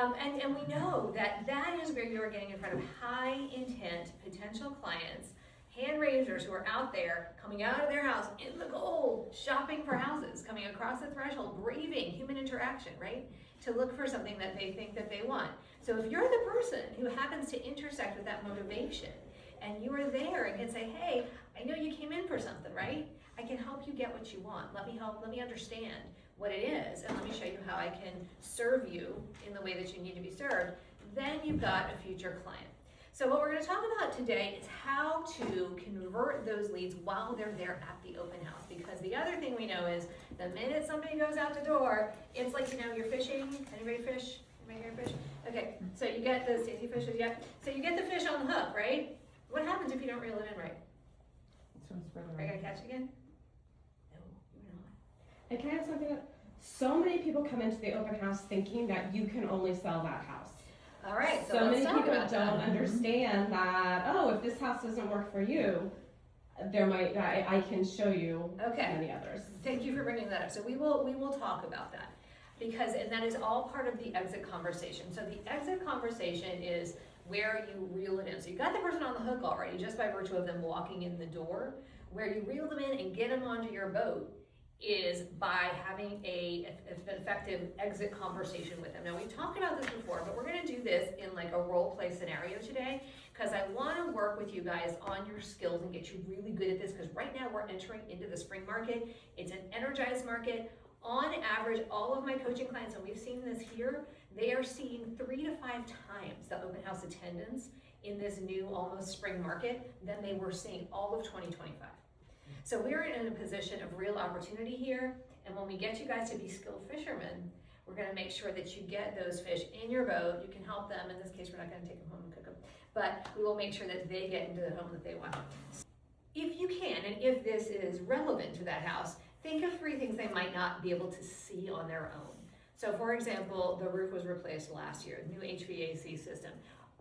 And we know that that is where you're getting in front of high intent potential clients, hand raisers who are out there, coming out of their house in the cold, shopping for houses, coming across the threshold, braving human interaction, right? To look for something that they think that they want. So if you're the person who happens to intersect with that motivation, and you are there and can say, hey, I know you came in for something, right? I can help you get what you want. Let me understand what it is, and let me show you how I can serve you in the way that you need to be served. Then you've got a future client. So what we're going to talk about today is how to convert those leads while they're there at the open house. Because the other thing we know is the minute somebody goes out the door, it's like, you're fishing. Anybody fish? Anybody here fish? Okay, so you get the, Stacey fishes, yeah. So you get the fish on the hook, right? What happens if you don't reel it in right? Are you going to catch it again? No, you're not. And can I add something? So many people come into the open house thinking that you can only sell that house. All right, so many people don't understand that, if this house doesn't work for you, I can show you many others. Thank you for bringing that up. So we will talk about that, and that is all part of the exit conversation. So the exit conversation is where you reel it in. So you got the person on the hook already, just by virtue of them walking in the door. Where you reel them in and get them onto your boat is by having an effective exit conversation with them. Now, we've talked about this before, but we're going to do this in like a role play scenario today, because I want to work with you guys on your skills and get you really good at this, because right now we're entering into the spring market. It's an energized market. On average, all of my coaching clients, and we've seen this here, they are seeing 3 to 5 times the open house attendance in this new almost spring market than they were seeing all of 2025. So we're in a position of real opportunity here, and when we get you guys to be skilled fishermen, we're going to make sure that you get those fish in your boat. You can help them. In this case, we're not going to take them home and cook them, but we will make sure that they get into the home that they want. If you can, and if this is relevant to that house, think of 3 things they might not be able to see on their own. So for example, the roof was replaced last year, new HVAC system.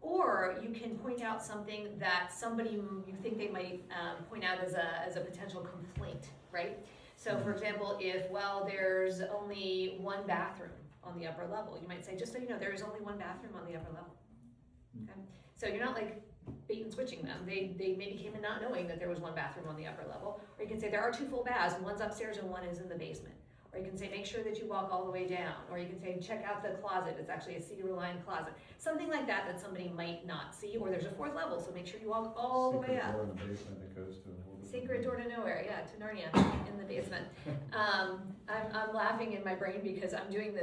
Or you can point out something that somebody you think they might point out as a potential complaint, right? So for example, if, there's only 1 bathroom on the upper level, you might say, just so you know, there is only 1 bathroom on the upper level. Okay? So you're not like bait and switching them. They maybe came in not knowing that there was 1 bathroom on the upper level. Or you can say there are 2 full baths, one's upstairs and one is in the basement. Or you can say, make sure that you walk all the way down. Or you can say, check out the closet. It's actually a cedar-lined closet. Something like that somebody might not see. Or there's a 4th level, so make sure you walk all the way up. Secret door in the basement that goes to a whole different Secret door to nowhere, yeah, to Narnia in the basement. I'm laughing in my brain because I'm doing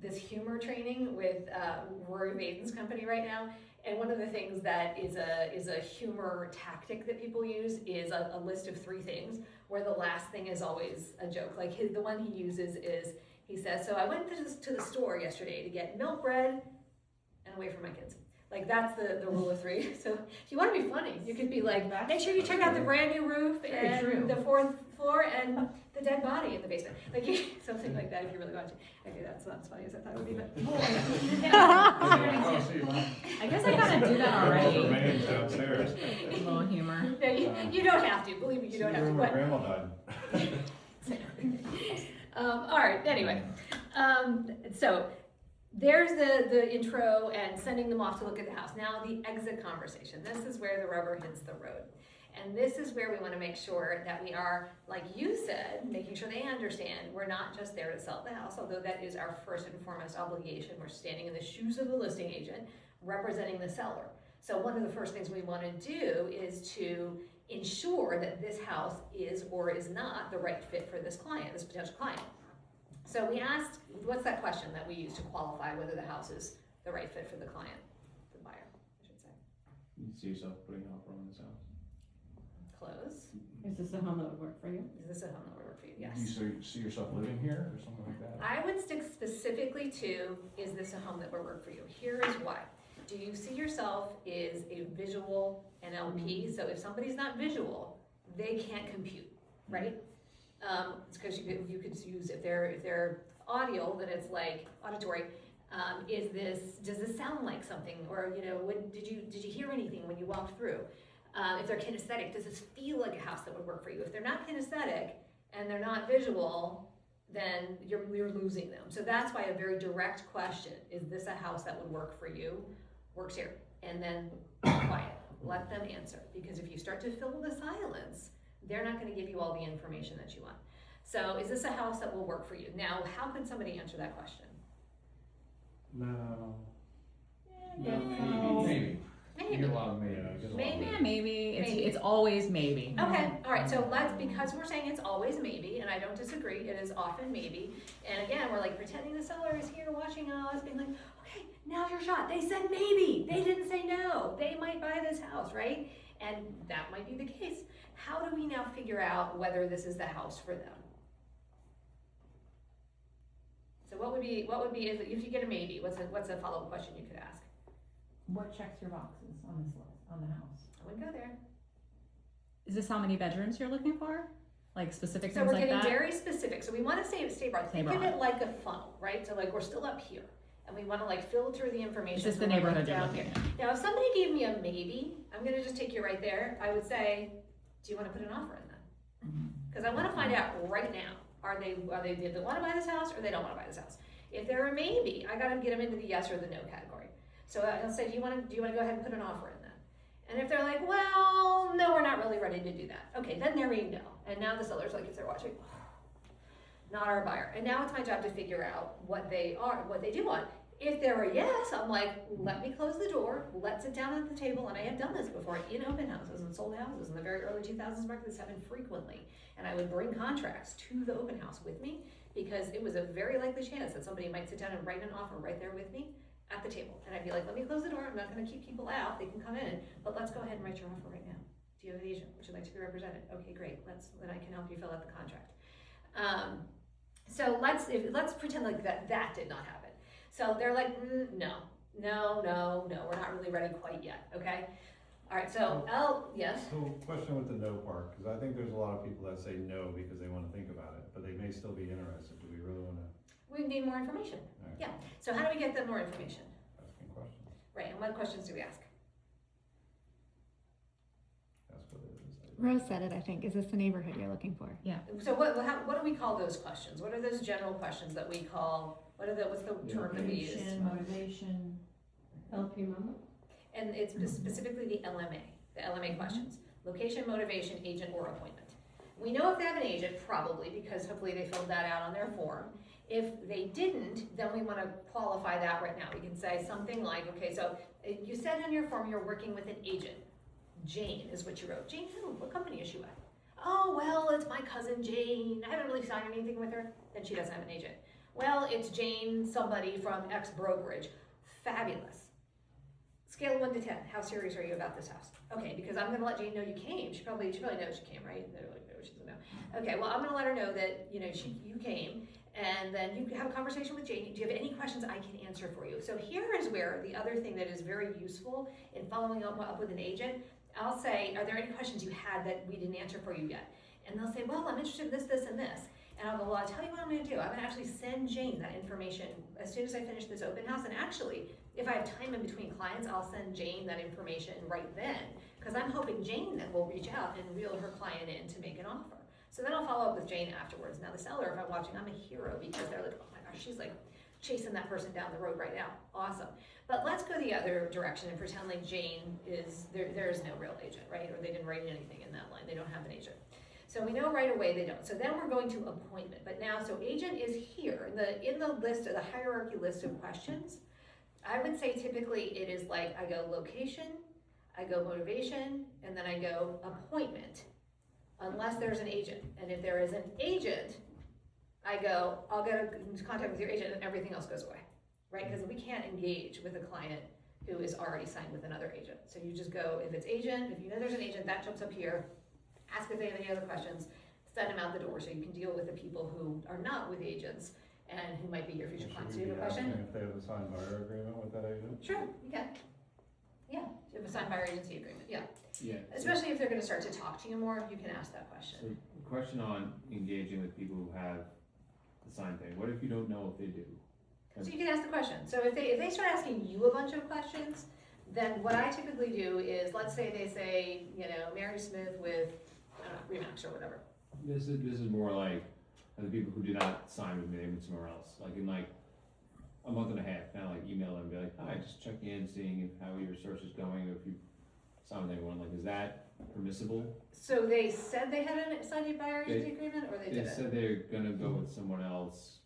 this humor training with Rory Vaden's company right now. And one of the things that is a humor tactic that people use is a list of 3 things, where the last thing is always a joke. Like the one he uses is, he says, so I went to the store yesterday to get milk, bread, and away from my kids. Like that's the rule of 3. So if you want to be funny, you could be like, make sure you check out the brand new roof and the 4th floor and the dead body in the basement. Like something like that if you really want to. Okay, that's not as funny as I thought it would be, but. I guess I gotta do that already. Remains downstairs. A little humor. No, you don't have to. Believe me, you don't have to. My grandma died. All right, anyway. So there's the intro and sending them off to look at the house. Now the exit conversation. This is where the rubber hits the road. And this is where we want to make sure that we are, like you said, making sure they understand we're not just there to sell the house, although that is our first and foremost obligation. We're standing in the shoes of the listing agent, representing the seller. So one of the first things we want to do is to ensure that this house is or is not the right fit for this client, this potential client. So we asked, what's that question that we use to qualify whether the house is the right fit for the client, the buyer, I should say? You see yourself putting an offer on this house? Close. Is this a home that would work for you? Is this a home that would work for you? Yes. Do you see yourself living here or something like that? I would stick specifically to, is this a home that would work for you? Here is why. Do you see yourself as a visual NLP? So if somebody's not visual, they can't compute, right? It's because you could use, if they're audio, then it's like auditory. Does this sound like something? Or, did you hear anything when you walked through? If they're kinesthetic, does this feel like a house that would work for you? If they're not kinesthetic and they're not visual, then you're losing them. So that's why a very direct question, is this a house that would work for you, works here. And then quiet, let them answer. Because if you start to fill the silence, they're not gonna give you all the information that you want. So is this a house that will work for you? Now, how can somebody answer that question? No. Maybe. You get a lot of maybe. Yeah, maybe. It's Maybe. it's always maybe. Okay, all right, so because we're saying it's always maybe, and I don't disagree, it is often maybe. And again, we're like pretending the seller is here watching us, being like, okay, now's your shot. They said maybe, they didn't say no. They might buy this house, right? And that might be the case. How do we now figure out whether this is the house for them? So what would be if you get a maybe, what's a follow-up question you could ask? What checks your boxes on this list, on the house? I wouldn't go there. Is this how many bedrooms you're looking for? Like specific So things we're like getting that? very specific. So we want to stay broad. Stay Think of broad. it like a funnel, right? So like we're still up here, and we want to like filter the information. Is this the from, like, neighborhood you're down looking here. at? Now, if somebody gave me a maybe, I'm going to just take you right there. I would say, do you want to put an offer in that? Because I want to find out right now. Do they want to buy this house or they don't want to buy this house? If they're a maybe, I got to get them into the yes or the no category. So I'll say, do you want to go ahead and put an offer in that? And if they're like, well, no, we're not really ready to do that. Okay, then they're a no. And now the seller's like, if they're watching, not our buyer. And now it's my job to figure out what they do want. If they're a yes, I'm like, let me close the door, let's sit down at the table, and I have done this before in open houses and sold houses in the very early 2000s market. This happened frequently. And I would bring contracts to the open house with me because it was a very likely chance that somebody might sit down and write an offer right there with me at the table. And I'd be like, let me close the door, I'm not gonna keep people out, they can come in, but let's go ahead and write your offer right now. Do you have an agent? Would you like to be represented? Okay, great, then I can help you fill out the contract. So let's pretend like that did not happen. So they're like, no, we're not really ready quite yet, okay? All right, so yes? So question with the no part, because I think there's a lot of people that say no because they want to think about it, but they may still be interested. Do we really want to? We need more information. Right. Yeah, so how do we get them more information? Asking questions. Right, and what questions do we ask? That's what it is. Rose said it, I think. Is this the neighborhood you're looking for? So what do we call those questions? What are those general questions that we call, what's the term that we use? Motivation. LP memo? And it's specifically the L.M.A. questions. Location, motivation, agent, or appointment. We know if they have an agent, probably, because hopefully they filled that out on their form. If they didn't, then we want to qualify that right now. We can say something like, okay, so you said on your form you're working with an agent. Jane is what you wrote. Jane who? What company is she with? Oh, well, it's my cousin Jane. I haven't really signed anything with her. Then she doesn't have an agent. Well, it's Jane, somebody from X brokerage. Fabulous. Scale of 1 to 10. How serious are you about this house? Okay, because I'm going to let Jane know you came. She probably knows you came, right? They're like, no, she doesn't know. Okay, well, I'm going to let her know that you came, and then you can have a conversation with Jane. Do you have any questions I can answer for you? So here is where the other thing that is very useful in following up with an agent. I'll say, are there any questions you had that we didn't answer for you yet? And they'll say, well, I'm interested in this, this, and this. And I'll go, well, I'll tell you what I'm going to do. I'm going to actually send Jane that information as soon as I finish this open house. And actually, if I have time in between clients, I'll send Jane that information right then. Because I'm hoping Jane then will reach out and reel her client in to make an offer. So then I'll follow up with Jane afterwards. Now the seller, if I'm watching, I'm a hero because they're like, oh my gosh, she's like chasing that person down the road right now. Awesome. But let's go the other direction and pretend like Jane is, there is no real agent, right? Or they didn't write anything in that line. They don't have an agent. So we know right away they don't. So then we're going to appointment. But now, so agent is here in the list of the hierarchy list of questions. I would say typically it is like I go location, I go motivation, and then I go appointment, unless there's an agent. And if there is an agent, I'll get into contact with your agent and everything else goes away, right? Because we can't engage with a client who is already signed with another agent. So you just go, if it's agent, if you know there's an agent, that jumps up here. Ask if they have any other questions, send them out the door so you can deal with the people who are not with agents and who might be your future clients. Do you have a question? If they have a signed buyer agreement with that agent? Sure, you can. Yeah, if you have a signed buyer agency agreement, yeah. Yeah. Especially if they're gonna start to talk to you more, you can ask that question. So, question on engaging with people who have the signed thing. What if you don't know if they do? So you can ask the question. So if they start asking you a bunch of questions, then what I typically do is, let's say they say, Mary Smith with, I don't know, Remax or whatever. This is more like, And the people who did not sign with me, they went somewhere else, like in like a month and a half, kind of like email them and be like, hi, just checking in, seeing if how your search is going, or if you signed with anyone, like, is that permissible? So they said they had a signed buyer agency agreement, or they They didn't? said they're gonna go with someone else.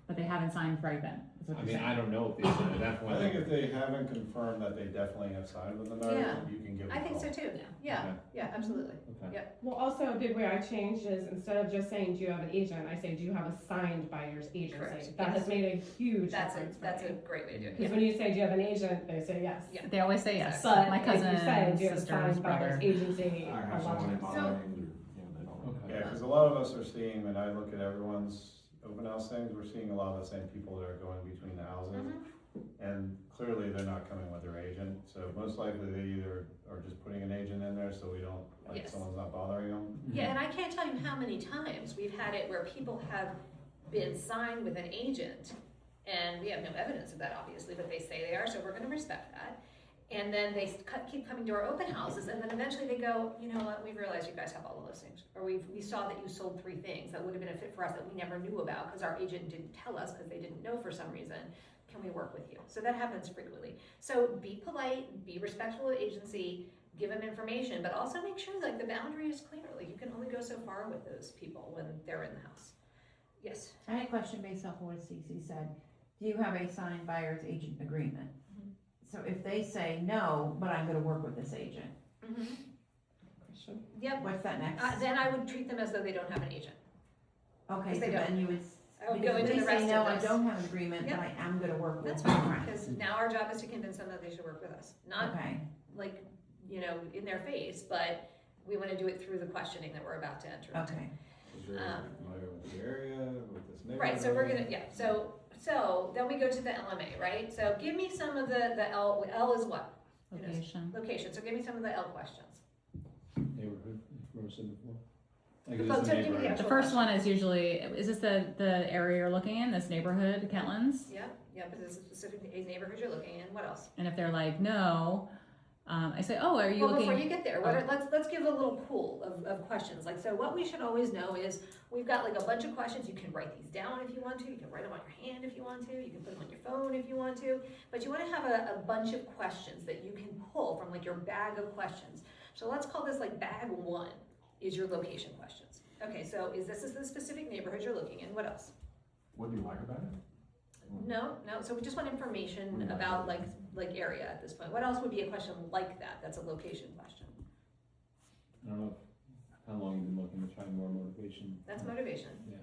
But they haven't signed right then, is what I you're mean, saying. I don't know if they signed at that point. I think if they haven't confirmed that they definitely have signed with another, Yeah. you can give them I a think call. so too, yeah, Okay. yeah, absolutely. Okay. Well, also a big way I changed is instead of just saying, do you have an agent, I say, do you have a signed buyer's agency? Correct, That yes. has made a huge That's difference for that's a me. great way to do it, Because yeah. when you say, do you have an agent, they say yes. Yeah. They always say yes. But My if cousin, you say, do you have a sister's signed buyer's brother. agency, I a have lot someone in of mind, times. they don't. Okay. Yeah, because a lot of us are seeing, and I look at everyone's open house things, we're seeing a lot of the same people that are going between the houses. Mhm. And clearly they're not coming with their agent, so most likely they either are just putting an agent in there so we don't, like, Yes. someone's not bothering them. Yeah, and I can't tell you how many times we've had it where people have been signed with an agent, and we have no evidence of that, obviously, but they say they are, so we're gonna respect that. And then they keep coming to our open houses, and then eventually they go, you know what, we realized you guys have all the listings, or we saw that you sold 3 things that would have been a fit for us that we never knew about, because our agent didn't tell us, because they didn't know for some reason. Can we work with you? So that happens frequently. So be polite, be respectful of the agency, give them information, but also make sure like the boundary is clear. Like you can only go so far with those people when they're in the house. Yes. I had a question based off of what Cece said. Do you have a signed buyer's agent agreement? Mhm. So if they say no, but I'm gonna work with this agent, Yep. what's that next? Then I would treat them as though they don't have an agent. Okay, 'cause so they don't. then you would, I would go because into if the they rest say no, of I this. don't have an agreement, Yep. but I am gonna work with That's my fine, friend. because now our job is to convince them that they should work with us. Not Okay, like, you know, in their face, but we want to do it through the questioning that we're about to enter into. okay. Is you're Um, familiar with the area, with this neighborhood? Right, so we're gonna, yeah, so then we go to the L.M.A, right? So give me some of the L is what? Location. Location, so give me some of the L questions. Neighborhood, you've ever said before? Like, is Oh, this so a give me the neighborhood? The actual first question. one is usually, is this the area you're looking in, this neighborhood, Kentlands? Yeah, but it's a specific neighborhood you're looking in, what else? And if they're like, no, I say, oh, are you Well, before looking? you get there, let's give a little pool of questions. Like, so what we should always know is, we've got like a bunch of questions. You can write these down if you want to. You can write them on your hand if you want to. You can put them on your phone if you want to. But you want to have a bunch of questions that you can pull from like your bag of questions. So let's call this like bag 1 is your location questions. Okay, so this is the specific neighborhood you're looking in. What else? What do you like about it? No, so we just want information about like area at this point. What else would be a question like that? That's a location question. I don't know how long you've been looking to try more motivation. That's motivation. Yeah.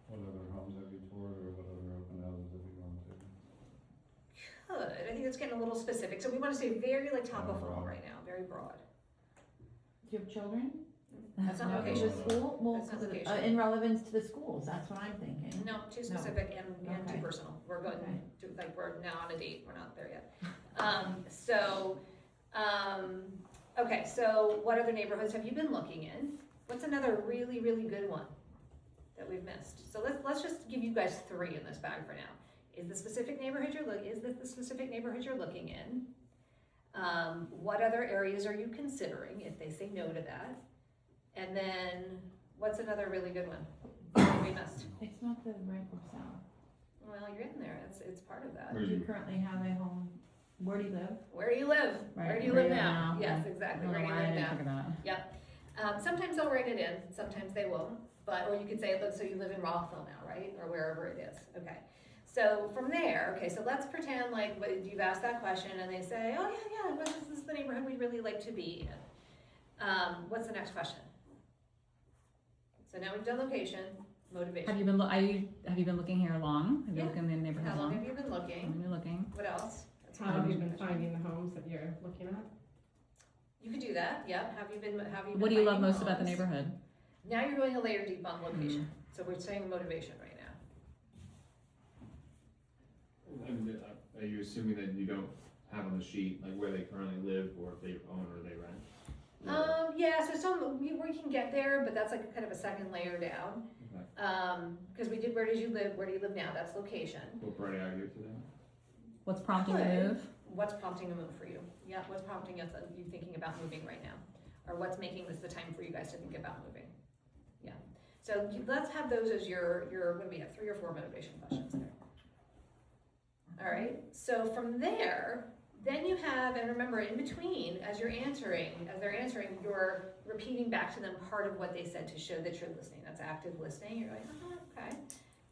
What other homes have you toured, or what other open houses have you gone to? Good. I think it's getting a little specific. So we want to say very like top of funnel Broad. right now, very broad. Do you have children? That's not No, location. to the school? Well, That's not 'cause of, location. in relevance to the schools, that's what I'm thinking. No, too specific and too Okay. personal. We're going Okay. to, like, we're now on a date. We're not there yet. Okay, so what other neighborhoods have you been looking in? What's another really, really good one that we've missed? So let's just give you guys 3 in this bag for now. Is this the specific neighborhood you're looking in? What other areas are you considering if they say no to that? And then, what's another really good one that we missed? It's not the rent or sell. Well, you're in there, it's part of that. Where Do you you, currently have a home? Where do you live? Where do you live? Right, Where do you where live do you live now? now? Yes, I exactly, don't where know do you why I live didn't now? think of that. Sometimes they'll write it in, sometimes they won't, but, or you could say, look, so you live in Rockville now, right? Or wherever it is, okay. So from there, okay, so let's pretend like you've asked that question and they say, oh yeah, well, this is the neighborhood we'd really like to be in. What's the next question? So now we've done location, motivation. Have you been, have you been looking here long? Have you Yeah. looked in the neighborhood How long long? have you been How looking? long have you been looking? What else? That's How have you another been question. finding the homes that you're looking at? You could do that, yeah. Have you been What do you love finding most about the homes? neighborhood? Now you're going a layer deep on location. So we're saying motivation right now. are you assuming that you don't have on the sheet, like where they currently live, or if they own or they rent? Yeah, so we can get there, but that's like kind of a second layer down. Okay. Because we did where do you live now, that's location. We'll bring it out here today. What's prompting the Good. move? What's prompting a move for you? Yeah, what's prompting you thinking about moving right now? Or what's making this the time for you guys to think about moving? Yeah. So let's have those as your, what do we have, 3 or 4 motivation questions there. All right, so from there, then you have, and remember in between, as they're answering, you're repeating back to them part of what they said to show that you're listening. That's active listening. You're like, okay.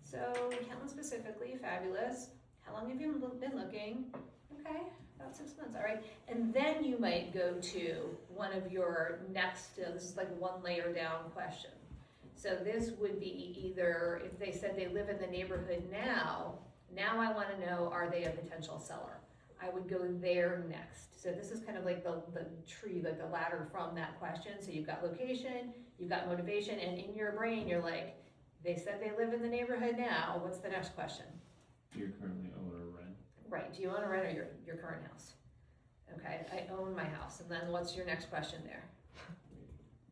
So Kellen specifically, fabulous. How long have you been looking? Okay, about 6 months, all right. And then you might go to one of your next, this is like 1 layer down question. So this would be either, if they said they live in the neighborhood now I wanna know, are they a potential seller? I would go there next. So this is kind of like the tree, like the ladder from that question. So you've got location, you've got motivation, and in your brain, you're like, they said they live in the neighborhood now, what's the next question? Do you currently own or rent? Right, do you own or rent or your current house? Okay, I own my house, and then what's your next question there?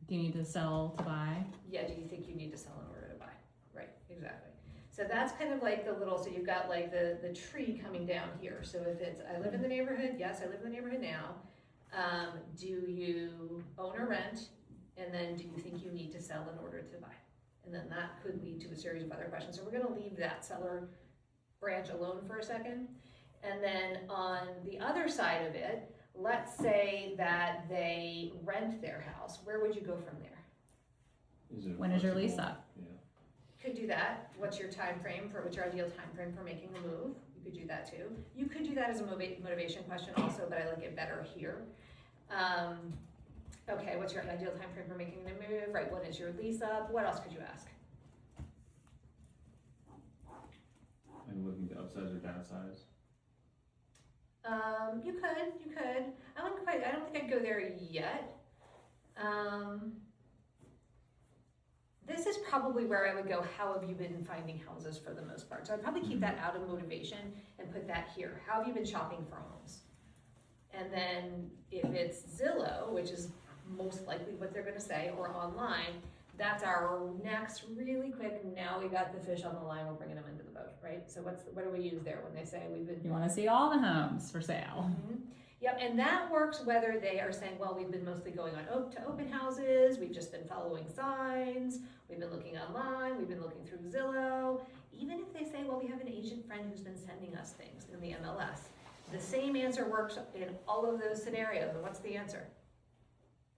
Do you need to sell to buy? Yeah, do you think you need to sell in order to buy? Right, exactly. So that's kind of like the little, so you've got like the tree coming down here. So if it's, I live in the neighborhood, yes, I live in the neighborhood now. Do you own or rent? And then do you think you need to sell in order to buy? And then that could lead to a series of other questions. So we're gonna leave that seller branch alone for a second. And then on the other side of it, let's say that they rent their house. Where would you go from there? When is your lease flexible? up? Yeah. Could do that. What's your time frame for, what's your ideal time frame for making the move? You could do that too. You could do that as a motivation question also, but I like it better here. Okay, what's your ideal time frame for making the move? Right, when is your lease up? What else could you ask? I'm looking to upsize or downsize. You could. I don't think I'd go there yet. This is probably where I would go, how have you been finding houses for the most part? So I'd probably keep that out of motivation and put that here. How have you been shopping for homes? And then if it's Zillow, which is most likely what they're gonna say, or online, that's our next really quick, now we got the fish on the line, we're bringing them into the boat, right? So what do we use there when they say we've been? You wanna see all the homes for sale. Mm-hmm. Yep, and that works whether they are saying, well, we've been mostly going on to open houses, we've just been following signs, we've been looking online, we've been looking through Zillow. Even if they say, well, we have an agent friend who's been sending us things in the MLS. The same answer works in all of those scenarios. And what's the answer?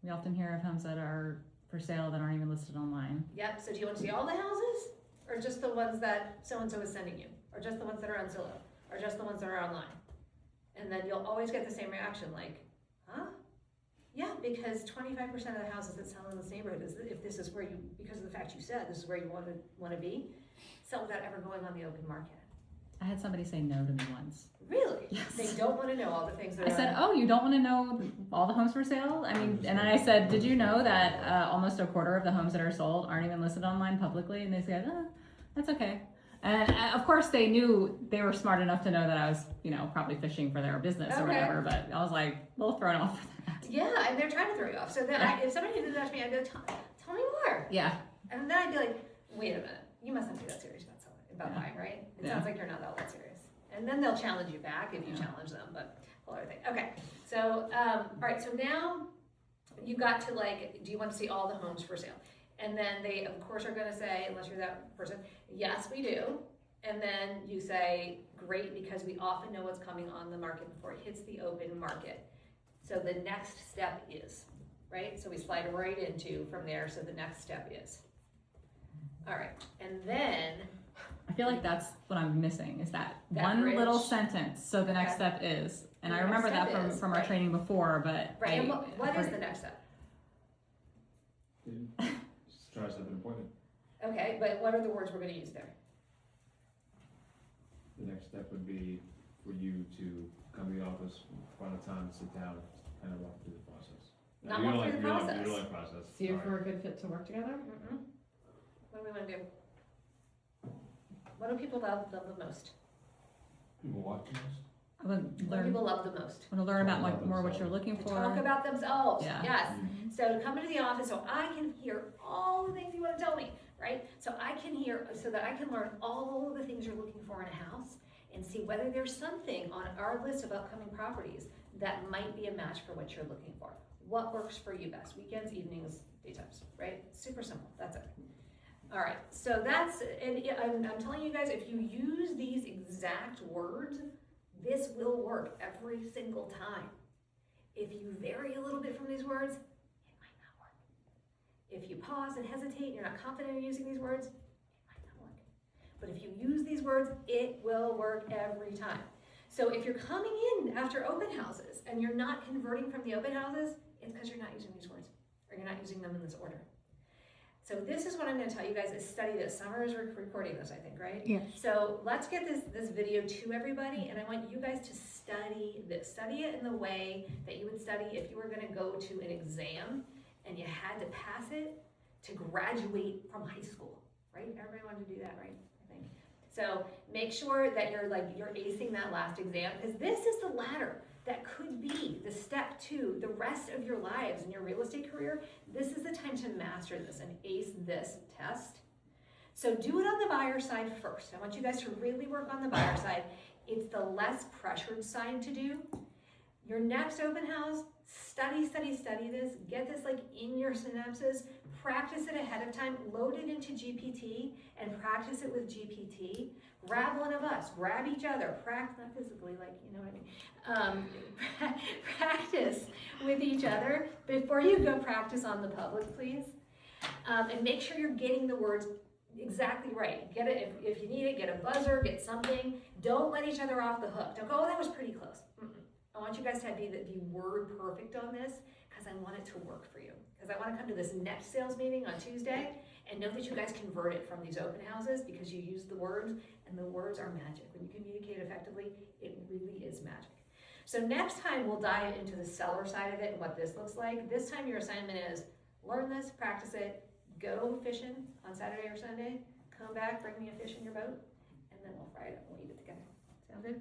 We often hear of homes that are for sale that aren't even listed online. Yep, so do you want to see all the houses? Or just the ones that so-and-so is sending you? Or just the ones that are on Zillow? Or just the ones that are online? And then you'll always get the same reaction, like, huh? Yeah, because 25% of the houses that sell in this neighborhood is, if this is where you, because of the fact you said, this is where you want to be, sell without ever going on the open market. I had somebody say no to me once. Really? Yes. They don't want to know all the things that I are said, on. oh, you don't want to know all the homes for sale? I mean, and then I said, did you know that almost a quarter of the homes that are sold aren't even listed online publicly? And they said, that's okay. And of course they knew, they were smart enough to know that I was, probably fishing for their business or whatever, but I was like, a little thrown off for that. Yeah, and they're trying to throw you off. So then if somebody did that to me, I'd go, tell me more. Yeah. And then I'd be like, wait a minute, you must not be that serious about Yeah. buying, right? It Yeah. sounds like you're not all that serious. And then they'll challenge you back if you challenge them, but whole other thing. Okay, so, all right, so now you got to do you want to see all the homes for sale? And then they, of course, are gonna say, unless you're that person, yes, we do. And then you say, great, because we often know what's coming on the market before it hits the open market. So the next step is, right? So we slide right into from there, so the next step is. All right, and then, I feel like that's what I'm missing, is that That one bridge. little sentence, so the next Okay. step is. And The I next remember step that is, from our right. training before, but. right, and what is the next step? Just try to set an appointment. Okay, but what are the words we're gonna use there? The next step would be for you to come to the office, find a time, sit down, kind of walk through the process. Not You don't walk through the you don't process. You don't like process. See if All right. we're a good fit to work together. Mm-mm. What do we wanna do? What do people love the most? People watch this? I would What do learn, people love the most? want to learn about Talk about more what you're themselves. looking To talk for. about themselves, Yeah. yes. Mhm. So come into the office so I can hear all the things you wanna tell me, right? So I can hear, so that I can learn all of the things you're looking for in a house and see whether there's something on our list of upcoming properties that might be a match for what you're looking for. What works for you best? Weekends, evenings, daytimes, right? Super simple, that's it. All right, so that's, and yeah, I'm telling you guys, if you use these exact words, this will work every single time. If you vary a little bit from these words, it might not work. If you pause and hesitate and you're not confident in using these words, it might not work. But if you use these words, it will work every time. So if you're coming in after open houses and you're not converting from the open houses, it's because you're not using these words, or you're not using them in this order. So this is what I'm going to tell you guys is study this. Summer is recording this, I think, right? Yes. So let's get this video to everybody, and I want you guys to study this. Study it in the way that you would study if you were going to go to an exam and you had to pass it to graduate from high school, right? Everybody wanted to do that, right? I think. So make sure that you're acing that last exam, because this is the ladder that could be the step to the rest of your lives in your real estate career. This is the time to master this and ace this test. So do it on the buyer side first. I want you guys to really work on the buyer side. It's the less pressured side to do. Your next open house, study this, get this like in your synapses, practice it ahead of time, load it into GPT and practice it with GPT. Grab one of us, grab each other, practice, not physically, like, you know what I mean? Practice with each other before you go practice on the public, please. And make sure you're getting the words exactly right. Get it, if you need it, get a buzzer, get something. Don't let each other off the hook. Don't go, oh, that was pretty close. I want you guys to be word perfect on this, because I want it to work for you. Because I want to come to this next sales meeting on Tuesday and know that you guys converted from these open houses because you used the words, and the words are magic. When you communicate effectively, it really is magic. So next time we'll dive into the seller side of it and what this looks like. This time your assignment is learn this, practice it, go fishing on Saturday or Sunday, come back, bring me a fish in your boat, and then we'll fry it up and we'll eat it together. Sound good?